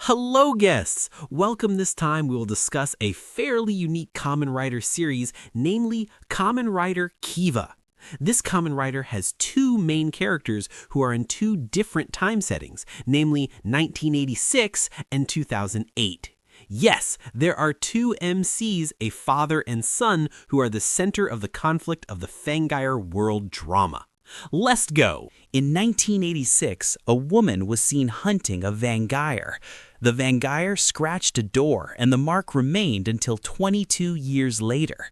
Hello guests! Welcome. This time we will discuss a fairly unique Kamen Rider series, namely Kamen Rider KIVA. This Kamen Rider has two main characters who are in two different time settings, namely 1986 and 2008. Yes, there are two MCs, a father and son, who are the center of the conflict of the Fanggire world drama. Let's go! In 1986, a woman was seen hunting a Fanggire. The Fanggire scratched a door, and the mark remained until 22 years later.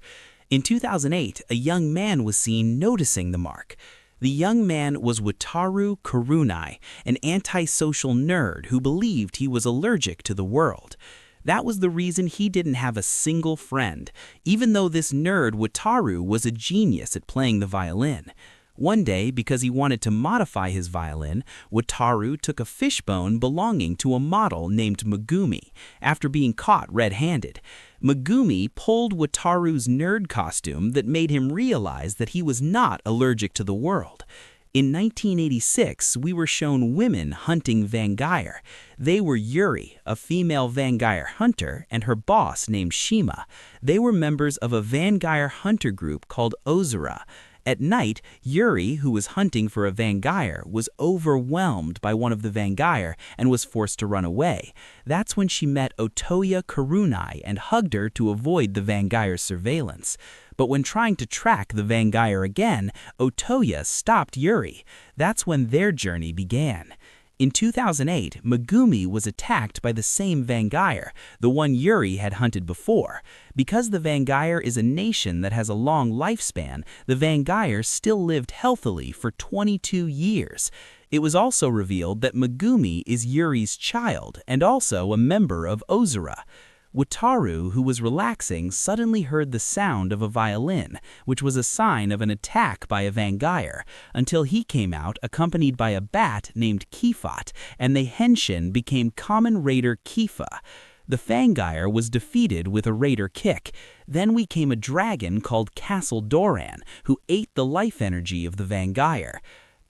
In 2008, a young man was seen noticing the mark. The young man was Wataru Kurunai, an antisocial nerd who believed he was allergic to the world. That was the reason he didn't have a single friend, even though this nerd Wataru was a genius at playing the violin. One day, because he wanted to modify his violin, Wataru took a fishbone belonging to a model named Megumi, after being caught red-handed. Megumi pulled Wataru's nerd costume that made him realize that he was not allergic to the world. In 1986, we were shown women hunting Fanggire. They were Yuri, a female Fanggire hunter, and her boss named Shima. They were members of a Fanggire hunter group called Ozura. At night, Yuri, who was hunting for a Fanggire, was overwhelmed by one of the Fanggire and was forced to run away. That's when she met Otoya Kurunai and hugged her to avoid the Fangire's surveillance. But when trying to track the Fanggire again, Otoya stopped Yuri. That's when their journey began. In 2008, Megumi was attacked by the same Fanggire, the one Yuri had hunted before. Because the Fanggire is a nation that has a long lifespan, the Fanggire still lived healthily for 22 years. It was also revealed that Megumi is Yuri's child and also a member of Ozura. Wataru, who was relaxing, suddenly heard the sound of a violin, which was a sign of an attack by a Fanggire, until he came out accompanied by a bat named Kifat, and the henshin became Kamen Rider KIVA. The Fanggire was defeated with a Raider kick. Then we came a dragon called Castle Doran, who ate the life energy of the Fanggire.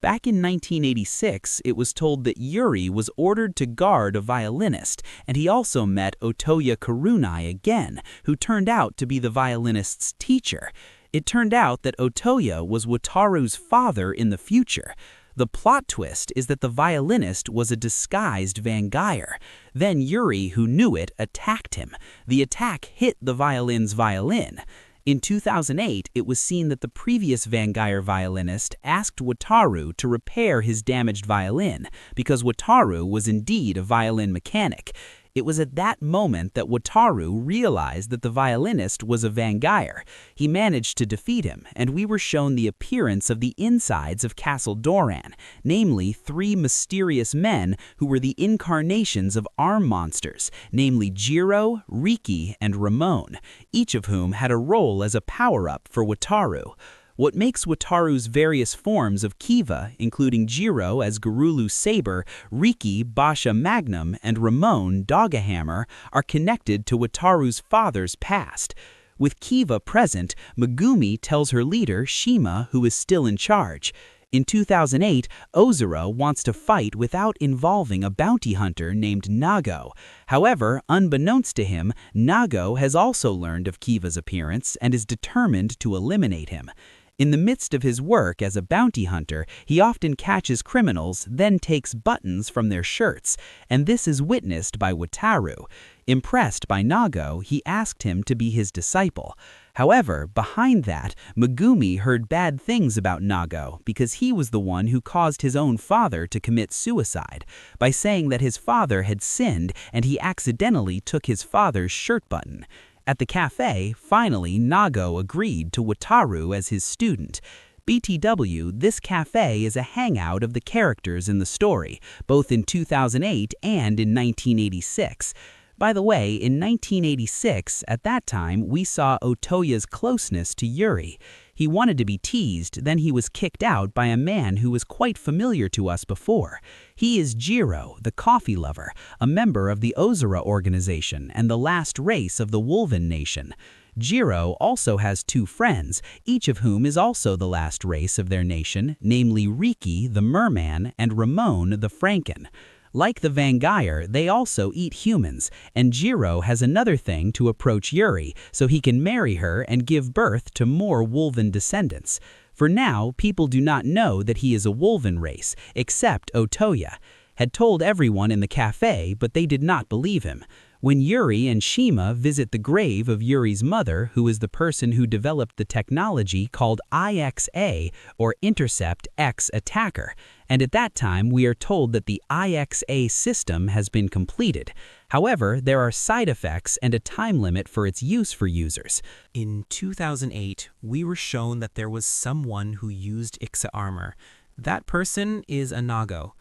Back in 1986, it was told that Yuri was ordered to guard a violinist, and he also met Otoya Kurunai again, who turned out to be the violinist's teacher. It turned out that Otoya was Wataru's father in the future. The plot twist is that the violinist was a disguised Fanggire. Then Yuri, who knew it, attacked him. The attack hit the violin's violin. In 2008, it was seen that the previous Fanggire violinist asked Wataru to repair his damaged violin, because Wataru was indeed a violin mechanic. It was at that moment that Wataru realized that the violinist was a Fanggire. He managed to defeat him, and we were shown the appearance of the insides of Castle Doran, namely 3 mysterious men who were the incarnations of arm monsters, namely Jiro, Riki, and Ramon, each of whom had a role as a power-up for Wataru. What makes Wataru's various forms of KIVA, including Jiro as Gurulu Saber, Riki, Basha Magnum, and Ramon, Doggahammer, are connected to Wataru's father's past. With KIVA present, Megumi tells her leader, Shima, who is still in charge. In 2008, Ozura wants to fight without involving a bounty hunter named Nago. However, unbeknownst to him, Nago has also learned of KIVA's appearance and is determined to eliminate him. In the midst of his work as a bounty hunter, he often catches criminals, then takes buttons from their shirts, and this is witnessed by Wataru. Impressed by Nago, he asked him to be his disciple. However, behind that, Megumi heard bad things about Nago because he was the one who caused his own father to commit suicide by saying that his father had sinned and he accidentally took his father's shirt button. At the cafe, finally, Nago agreed to Wataru as his student. BTW, this cafe is a hangout of the characters in the story, both in 2008 and in 1986. By the way, in 1986, at that time, we saw Otoya's closeness to Yuri. He wanted to be teased, then he was kicked out by a man who was quite familiar to us before. He is Jiro, the coffee lover, a member of the Ozura organization and the last race of the Wolven Nation. Jiro also has 2 friends, each of whom is also the last race of their nation, namely Riki, the merman, and Ramon, the Franken. Like the Fanggire, they also eat humans, and Jiro has another thing to approach Yuri so he can marry her and give birth to more Wolven descendants. For now, people do not know that he is a Wolven race, except Otoya. Had told everyone in the cafe, but they did not believe him. When Yuri and Shima visit the grave of Yuri's mother, who is the person who developed the technology called IXA, or Intercept X Attacker, and at that time we are told that the IXA system has been completed. However, there are side effects and a time limit for its use for users. In 2008, we were shown that there was someone who used IXA armor. That person is a Nago.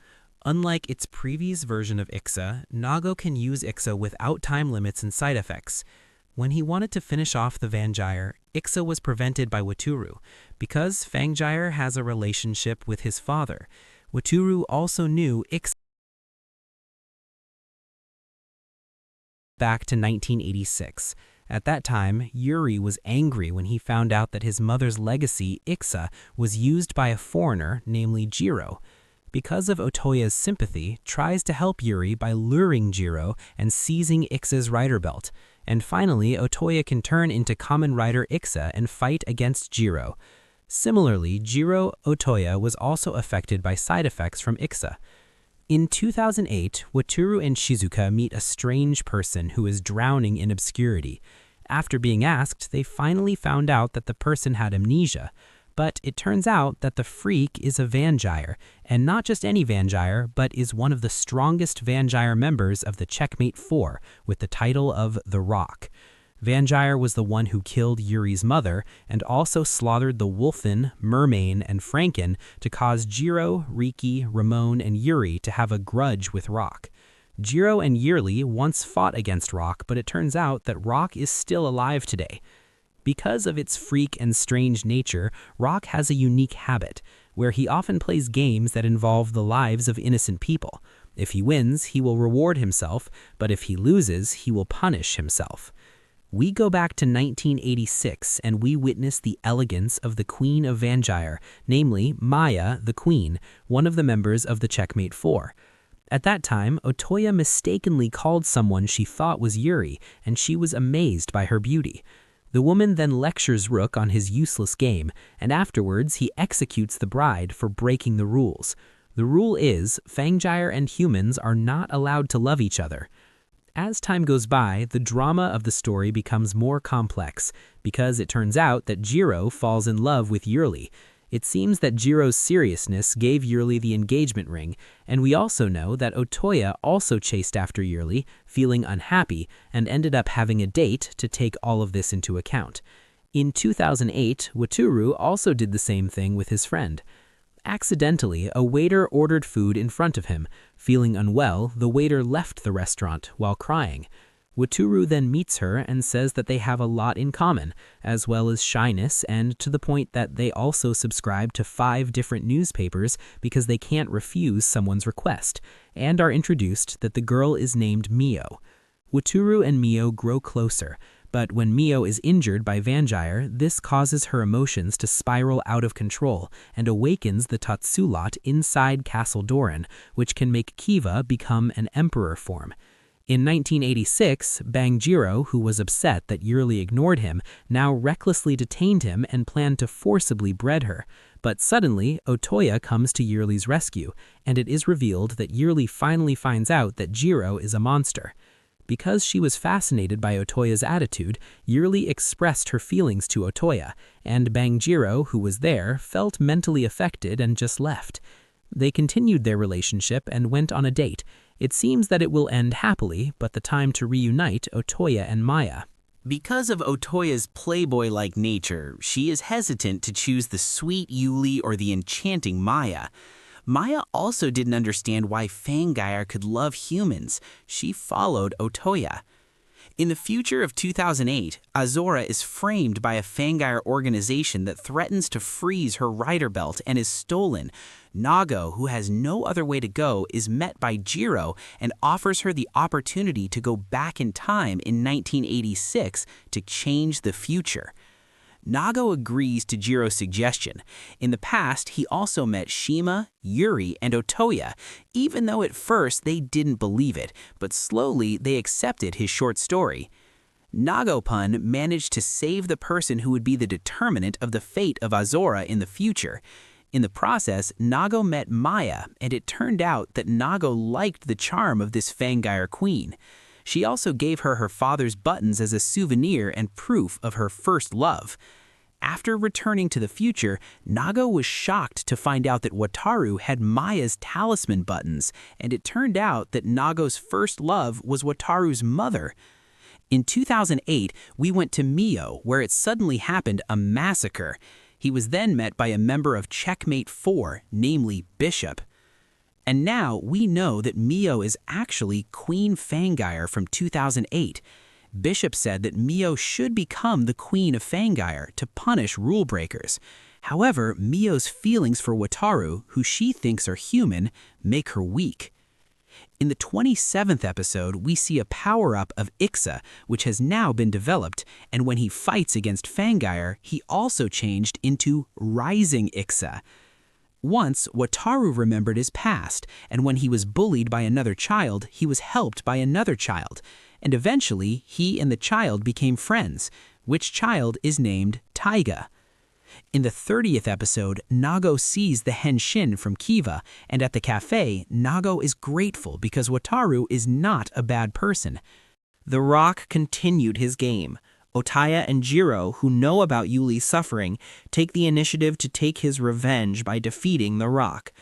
Unlike its previous version of IXA, Nago can use IXA without time limits and side effects. When he wanted to finish off the Fanggire, IXA was prevented by Wataru, because Fanggire has a relationship with his father. Wataru also knew IXA back to 1986. At that time, Yuri was angry when he found out that his mother's legacy, IXA, was used by a foreigner, namely Jiro. Because of Otoya's sympathy, tries to help Yuri by luring Jiro and seizing IXA's rider belt. And finally, Otoya can turn into Kamen Rider IXA and fight against Jiro. Similarly, Jiro Otoya was also affected by side effects from IXA. In 2008, Wataru and Shizuka meet a strange person who is drowning in obscurity. After being asked, they finally found out that the person had amnesia. But it turns out that the freak is a Fanggire, and not just any Fanggire, but is one of the strongest Fanggire members of the Checkmate 4, with the title of The Rock. Fanggire was the one who killed Yuri's mother, and also slaughtered the Wolfen, Mermain, and Franken to cause Jiro, Riki, Ramon, and Yuri to have a grudge with Rock. Jiro and Yuri once fought against Rock, but it turns out that Rock is still alive today. Because of its freak and strange nature, Rock has a unique habit, where he often plays games that involve the lives of innocent people. If he wins, he will reward himself, but if he loses, he will punish himself. We go back to 1986 and we witness the elegance of the Queen of Fanggire, namely Maya the Queen, one of the members of the Checkmate 4. At that time, Otoya mistakenly called someone she thought was Yuri, and she was amazed by her beauty. The woman then lectures Rook on his useless game, and afterwards he executes the bride for breaking the rules. The rule is, Fanggire and humans are not allowed to love each other. As time goes by, the drama of the story becomes more complex, because it turns out that Jiro falls in love with Yuri. It seems that Jiro's seriousness gave Yuri the engagement ring, and we also know that Otoya also chased after Yuri, feeling unhappy, and ended up having a date to take all of this into account. In 2008, Wataru also did the same thing with his friend. Accidentally, a waiter ordered food in front of him. Feeling unwell, the waiter left the restaurant while crying. Wataru then meets her and says that they have a lot in common, as well as shyness, and to the point that they also subscribe to 5 different newspapers because they can't refuse someone's request, and are introduced that the girl is named Mio. Wataru and Mio grow closer, but when Mio is injured by Fanggire, this causes her emotions to spiral out of control and awakens the Tatsulot inside Castle Doran, which can make KIVA become an emperor form. In 1986, Bangjiro, who was upset that Yuri ignored him, now recklessly detained him and planned to forcibly bred her. But suddenly, Otoya comes to Yuri's rescue, and it is revealed that Yuri finally finds out that Jiro is a monster. Because she was fascinated by Otoya's attitude, Yuri expressed her feelings to Otoya, and Bangjiro, who was there, felt mentally affected and just left. They continued their relationship and went on a date. It seems that it will end happily, but the time to reunite Otoya and Maya. Because of Otoya's playboy-like nature, she is hesitant to choose the sweet Yuli or the enchanting Maya. Maya also didn't understand why Fanggire could love humans. She followed Otoya. In the future of 2008, Azora is framed by a Fanggire organization that threatens to freeze her rider belt and is stolen. Nago, who has no other way to go, is met by Jiro and offers her the opportunity to go back in time in 1986 to change the future. Nago agrees to Jiro's suggestion. In the past, he also met Shima, Yuri, and Otoya, even though at first they didn't believe it, but slowly they accepted his short story. Nagopun managed to save the person who would be the determinant of the fate of Azora in the future. In the process, Nago met Maya, and it turned out that Nago liked the charm of this Fanggire queen. She also gave her her father's buttons as a souvenir and proof of her first love. After returning to the future, Nago was shocked to find out that Wataru had Maya's talisman buttons, and it turned out that Nago's first love was Wataru's mother. In 2008, we went to Mio, where it suddenly happened a massacre. He was then met by a member of Checkmate 4, namely Bishop. And now we know that Mio is actually Queen Fanggire from 2008. Bishop said that Mio should become the Queen of Fanggire to punish rule breakers. However, Mio's feelings for Wataru, who she thinks are human, make her weak. In the 27th episode, we see a power-up of Ixa, which has now been developed, and when he fights against Fanggire, he also changed into Rising Ixa. Once, Wataru remembered his past, and when he was bullied by another child, he was helped by another child, and eventually he and the child became friends, which child is named Taiga. In the 30th episode, Nago sees the Henshin from KIVA, and at the cafe, Nago is grateful because Wataru is not a bad person. The Rock continued his game. Otoya and Jiro, who know about Yuli's suffering, take the initiative to take his revenge by defeating the Rock.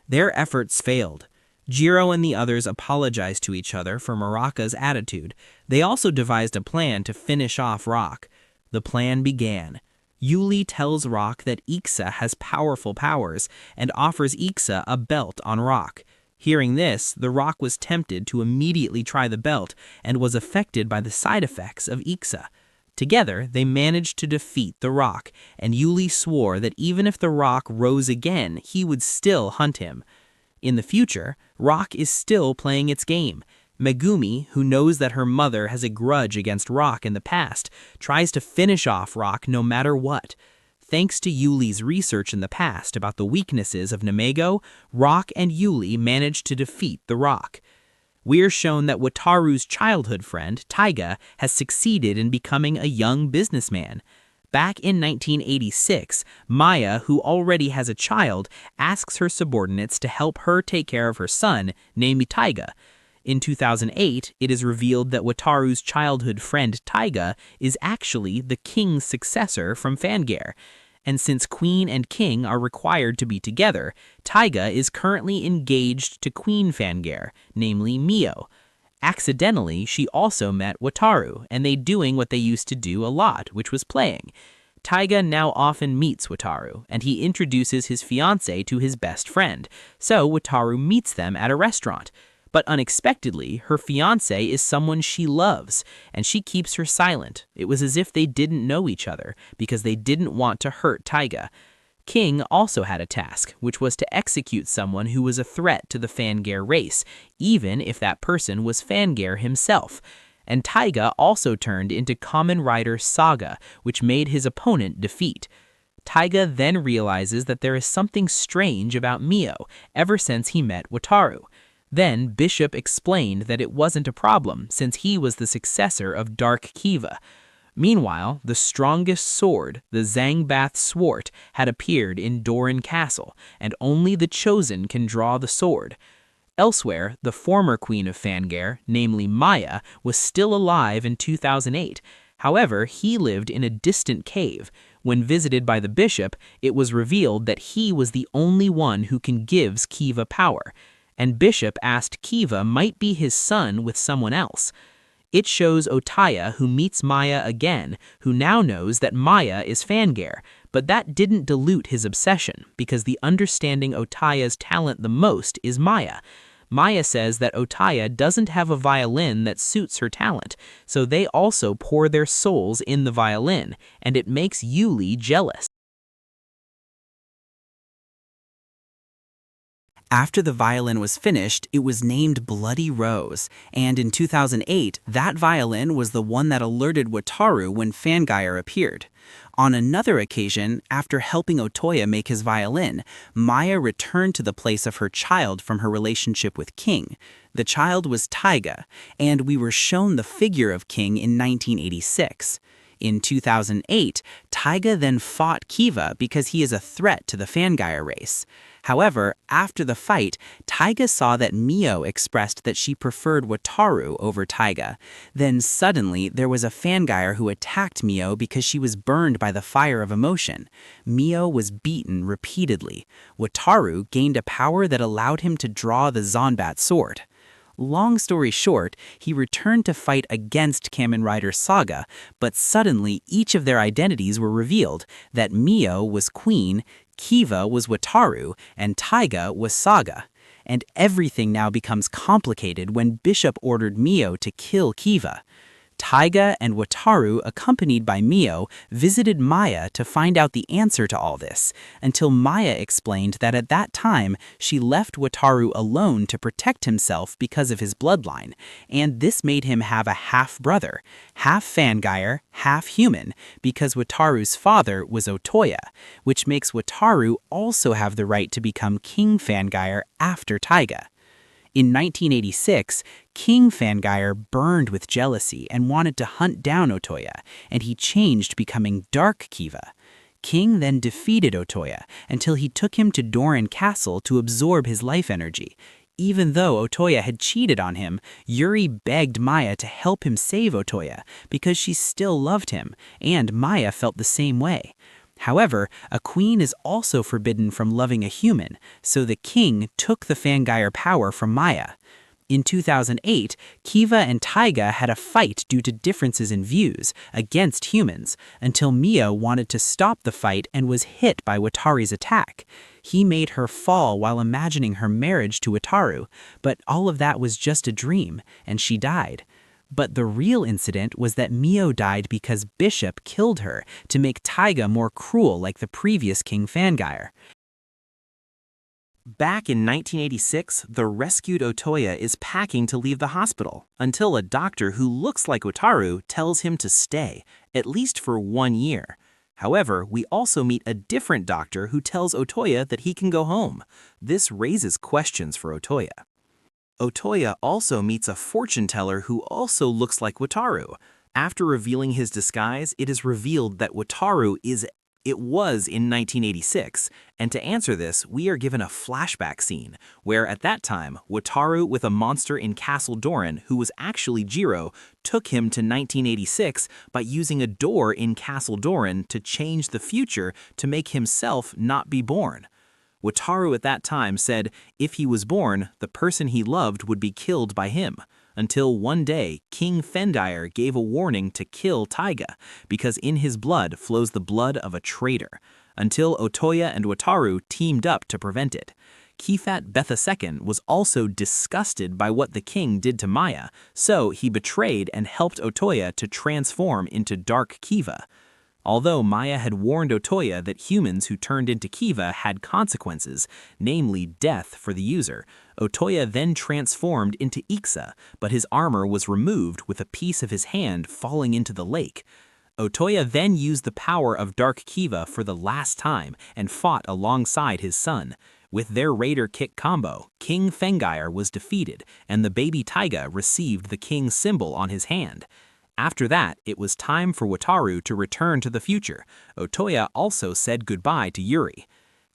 Their efforts failed. Jiro and the others apologized to each other for Muraka's attitude. They also devised a plan to finish off Rock. The plan began. Yuli tells Rock that Ixa has powerful powers and offers Ixa a belt on Rock. Hearing this, the Rock was tempted to immediately try the belt and was affected by the side effects of Ixa. Together, they managed to defeat the Rock, and Yuli swore that even if the Rock rose again, he would still hunt him. In the future, Rock is still playing its game. Megumi, who knows that her mother has a grudge against Rock in the past, tries to finish off Rock no matter what. Thanks to Yuli's research in the past about the weaknesses of Nemego, Rock and Yuli managed to defeat the Rock. We're shown that Wataru's childhood friend, Taiga, has succeeded in becoming a young businessman. Back in 1986, Maya, who already has a child, asks her subordinates to help her take care of her son, named Taiga. In 2008, it is revealed that Wataru's childhood friend Taiga is actually the king's successor from Fanggire. And since Queen and King are required to be together, Taiga is currently engaged to Queen Fanggire, namely Mio. Accidentally, she also met Wataru, and they doing what they used to do a lot, which was playing. Taiga now often meets Wataru, and he introduces his fiancée to his best friend, so Wataru meets them at a restaurant. But unexpectedly, her fiancé is someone she loves, and she keeps her silent. It was as if they didn't know each other, because they didn't want to hurt Taiga. King also had a task, which was to execute someone who was a threat to the Fanggire race, even if that person was Fanggire himself. And Taiga also turned into Kamen Rider Saga, which made his opponent defeat. Taiga then realizes that there is something strange about Mio ever since he met Wataru. Then Bishop explained that it wasn't a problem since he was the successor of Dark KIVA. Meanwhile, the strongest sword, the Zangbath Sword, had appeared in Doran Castle, and only the Chosen can draw the sword. Elsewhere, the former queen of Fanggire, namely Maya, was still alive in 2008. However, he lived in a distant cave. When visited by the bishop, it was revealed that he was the only one who can give KIVA power. And Bishop asked KIVA might be his son with someone else. It shows Otoya, who meets Maya again, who now knows that Maya is Fanggire, but that didn't dilute his obsession, because the understanding Otoya's talent the most is Maya. Maya says that Otoya doesn't have a violin that suits her talent, so they also pour their souls in the violin, and it makes Yuli jealous. After the violin was finished, it was named Bloody Rose, and in 2008, that violin was the one that alerted Wataru when Fanggire appeared. On another occasion, after helping Otoya make his violin, Maya returned to the place of her child from her relationship with King. The child was Taiga, and we were shown the figure of King in 1986. In 2008, Taiga then fought KIVA because he is a threat to the Fanggire race. However, after the fight, Taiga saw that Mio expressed that she preferred Wataru over Taiga. Then suddenly, there was a Fanggire who attacked Mio because she was burned by the fire of emotion. Mio was beaten repeatedly. Wataru gained a power that allowed him to draw the Zanbat sword. Long story short, he returned to fight against Kamen Rider Saga, but suddenly each of their identities were revealed, that Mio was Queen, KIVA was Wataru, and Taiga was Saga. And everything now becomes complicated when Bishop ordered Mio to kill KIVA. Taiga and Wataru, accompanied by Mio, visited Maya to find out the answer to all this, until Maya explained that at that time she left Wataru alone to protect himself because of his bloodline, and this made him have a half-brother, half Fanggire, half human, because Wataru's father was Otoya, which makes Wataru also have the right to become King Fanggire after Taiga. In 1986, King Fanggire burned with jealousy and wanted to hunt down Otoya, and he changed, becoming Dark KIVA. King then defeated Otoya until he took him to Doran Castle to absorb his life energy. Even though Otoya had cheated on him, Yuri begged Maya to help him save Otoya because she still loved him, and Maya felt the same way. However, a queen is also forbidden from loving a human, so the king took the Fanggire power from Maya. In 2008, KIVA and Taiga had a fight due to differences in views against humans, until Mio wanted to stop the fight and was hit by Wataru's attack. He made her fall while imagining her marriage to Wataru, but all of that was just a dream, and she died. But the real incident was that Mio died because Bishop killed her to make Taiga more cruel like the previous King Fanggire. Back in 1986, the rescued Otoya is packing to leave the hospital, until a doctor who looks like Wataru tells him to stay, at least for 1 year. However, we also meet a different doctor who tells Otoya that he can go home. This raises questions for Otoya. Otoya also meets a fortune teller who also looks like Wataru. After revealing his disguise, it is revealed that Wataru was in 1986, and to answer this, we are given a flashback scene, where at that time, Wataru with a monster in Castle Doran, who was actually Jiro, took him to 1986 by using a door in Castle Doran to change the future to make himself not be born. Wataru at that time said if he was born, the person he loved would be killed by him, until one day King Fanggire gave a warning to kill Taiga, because in his blood flows the blood of a traitor, until Otoya and Wataru teamed up to prevent it. Kifat Betha II was also disgusted by what the king did to Maya, so he betrayed and helped Otoya to transform into Dark KIVA. Although Maya had warned Otoya that humans who turned into KIVA had consequences, namely death for the user, Otoya then transformed into Ixa, but his armor was removed with a piece of his hand falling into the lake. Otoya then used the power of Dark KIVA for the last time and fought alongside his son. With their Raider Kick combo, King Fanggire was defeated, and the baby Taiga received the king's symbol on his hand. After that, it was time for Wataru to return to the future. Otoya also said goodbye to Yuri.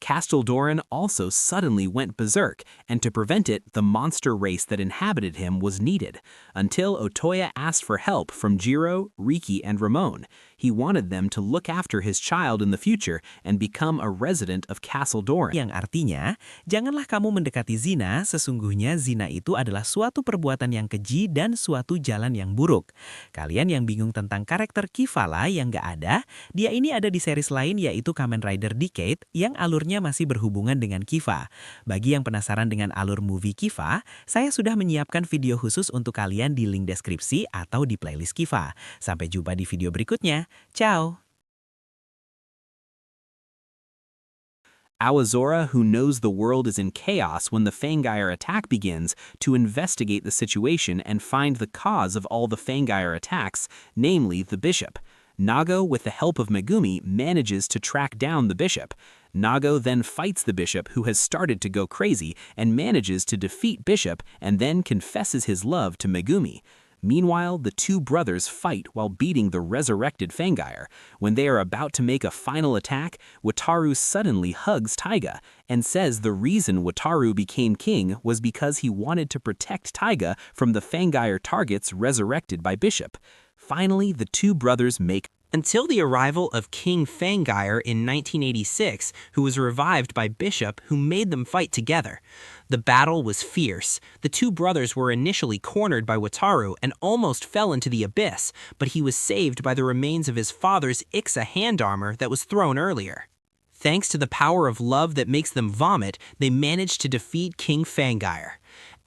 Castle Doran also suddenly went berserk, and to prevent it, the monster race that inhabited him was needed, until Otoya asked for help from Jiro, Riki, and Ramon. He wanted them to look after his child in the future and become a resident of Castle Doran. Yang artinya, janganlah kamu mendekati zina, sesungguhnya zina itu adalah suatu perbuatan yang keji dan suatu jalan yang buruk. Kalian yang bingung tentang karakter KIVA lah yang gak ada, dia ini ada di series lain yaitu Kamen Rider Decade yang alurnya masih berhubungan dengan KIVA. Bagi yang penasaran dengan alur movie KIVA, saya sudah menyiapkan video khusus untuk kalian di link deskripsi atau di playlist KIVA. Sampai jumpa di video berikutnya. Ciao! Awazora, who knows the world is in chaos when the Fanggire attack begins, to investigate the situation and find the cause of all the Fanggire attacks, namely the bishop. Nago, with the help of Megumi, manages to track down the bishop. Nago then fights the bishop, who has started to go crazy, and manages to defeat Bishop and then confesses his love to Megumi. Meanwhile, the two brothers fight while beating the resurrected Fanggire. When they are about to make a final attack, Wataru suddenly hugs Taiga and says the reason Wataru became king was because he wanted to protect Taiga from the Fanggire targets resurrected by Bishop. Finally, the two brothers make until the arrival of King Fanggire in 1986, who was revived by Bishop, who made them fight together. The battle was fierce. The two brothers were initially cornered by Wataru and almost fell into the abyss, but he was saved by the remains of his father's Ixa hand armor that was thrown earlier. Thanks to the power of love that makes them vomit, they managed to defeat King Fanggire.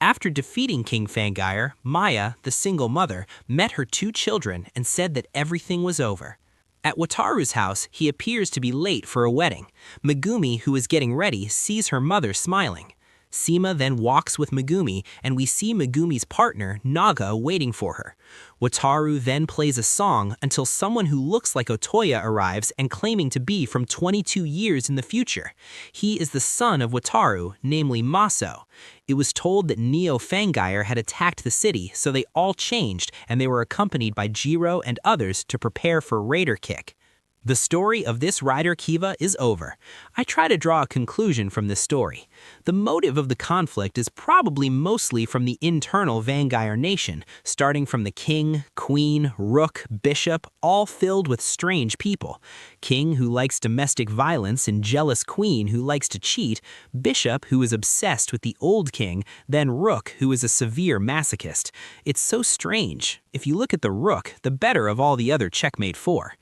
After defeating King Fanggire, Maya, the single mother, met her two children and said that everything was over. At Wataru's house, he appears to be late for a wedding. Megumi, who is getting ready, sees her mother smiling. Sima then walks with Megumi, and we see Megumi's partner, Naga, waiting for her. Wataru then plays a song until someone who looks like Otoya arrives and claiming to be from 22 years in the future. He is the son of Wataru, namely Maso. It was told that Neo Fanggire had attacked the city, so they all changed, and they were accompanied by Jiro and others to prepare for Raider Kick. The story of this rider KIVA is over. I try to draw a conclusion from this story. The motive of the conflict is probably mostly from the internal Fanggire nation, starting from the king, queen, rook, bishop, all filled with strange people. King, who likes domestic violence, and jealous queen, who likes to cheat, bishop, who is obsessed with the old king, then rook, who is a severe masochist. It's so strange. If you look at the rook, the better of all the other checkmate 4.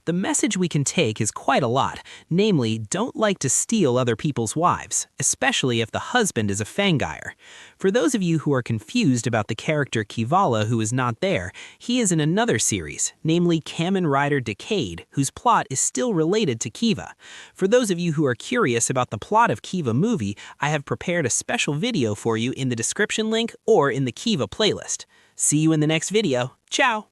The message we can take is quite a lot, namely, don't like to steal other people's wives, especially if the husband is a Fanggire. For those of you who are confused about the character Kivala who is not there, he is in another series, namely Kamen Rider Decade, whose plot is still related to KIVA. For those of you who are curious about the plot of KIVA movie, I have prepared a special video for you in the description link or in the KIVA playlist. See you in the next video. Ciao!